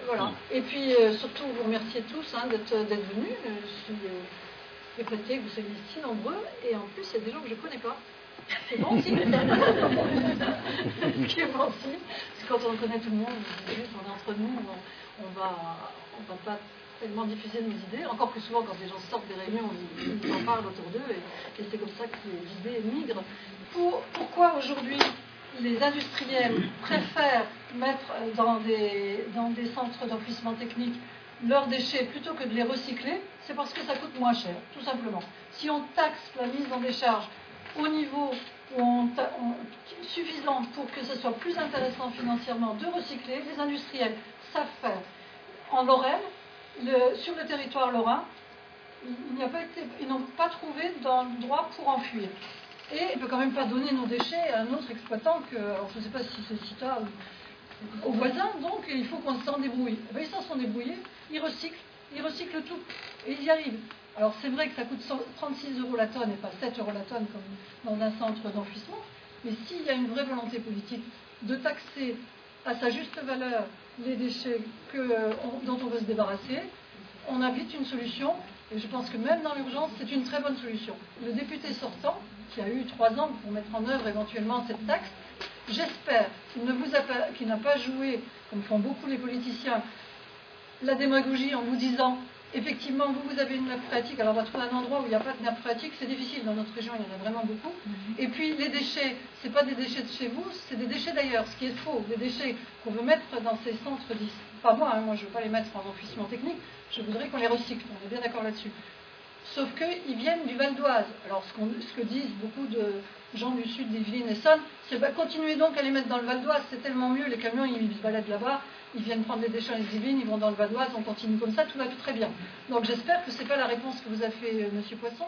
Voilà. Et puis, surtout, vous remercier tous d'être venus. Je suis épatée que vous soyez si nombreux. Et en plus, il y a des gens que je ne connais pas. C'est bon aussi. Ce qui est bon aussi. Parce que quand on connaît tout le monde, on est entre nous, on va pas tellement diffuser nos idées. Encore plus souvent, quand les gens sortent des réunions, ils en parlent autour d'eux. Et c'est comme ça que les idées migrent. Pourquoi aujourd'hui les industriels préfèrent mettre dans des centres d'enfouissement technique leurs déchets plutôt que de les recycler? C'est parce que ça coûte moins cher, tout simplement. Si on taxe la mise en décharge au niveau suffisant pour que ce soit plus intéressant financièrement de recycler, les industriels savent faire. En Lorraine, sur le territoire lorrain, ils n'ont pas trouvé d'endroit pour enfuir. Et on ne peut quand même pas donner nos déchets à un autre exploitant alors je ne sais pas si c'est CITA ou au voisin, donc il faut qu'on s'en débrouille. Ils s'en sont débrouillés, ils recyclent tout, et ils y arrivent. Alors c'est vrai que ça coûte 36 € la tonne et pas 7 € la tonne comme dans un centre d'enfouissement, mais s'il y a une vraie volonté politique de taxer à sa juste valeur les déchets dont on veut se débarrasser, on a vite une solution, et je pense que même dans l'urgence, c'est une très bonne solution. Le député sortant, qui a eu 3 ans pour mettre en œuvre éventuellement cette taxe, j'espère qu'il n'a pas joué, comme font beaucoup les politiciens, la démagogie en vous disant effectivement vous avez une nappe phréatique, alors on va trouver un endroit où il n'y a pas de nappe phréatique, c'est difficile, dans notre région il y en a vraiment beaucoup. Et puis les déchets, ce n'est pas des déchets de chez vous, c'est des déchets d'ailleurs, ce qui est faux, des déchets qu'on veut mettre dans ces centres, pas moi, moi je ne veux pas les mettre en enfouissement technique, je voudrais qu'on les recycle, on est bien d'accord là-dessus. Sauf qu'ils viennent du Val d'Oise. Alors ce que disent beaucoup de gens du sud d'Yvelines et Essonne, c'est continuez donc à les mettre dans le Val d'Oise, c'est tellement mieux, les camions ils se baladent là-bas, ils viennent prendre les déchets les Yvelines, ils vont dans le Val d'Oise, on continue comme ça, tout va tout très bien. Donc j'espère que ce n'est pas la réponse que vous a fait M. Poisson.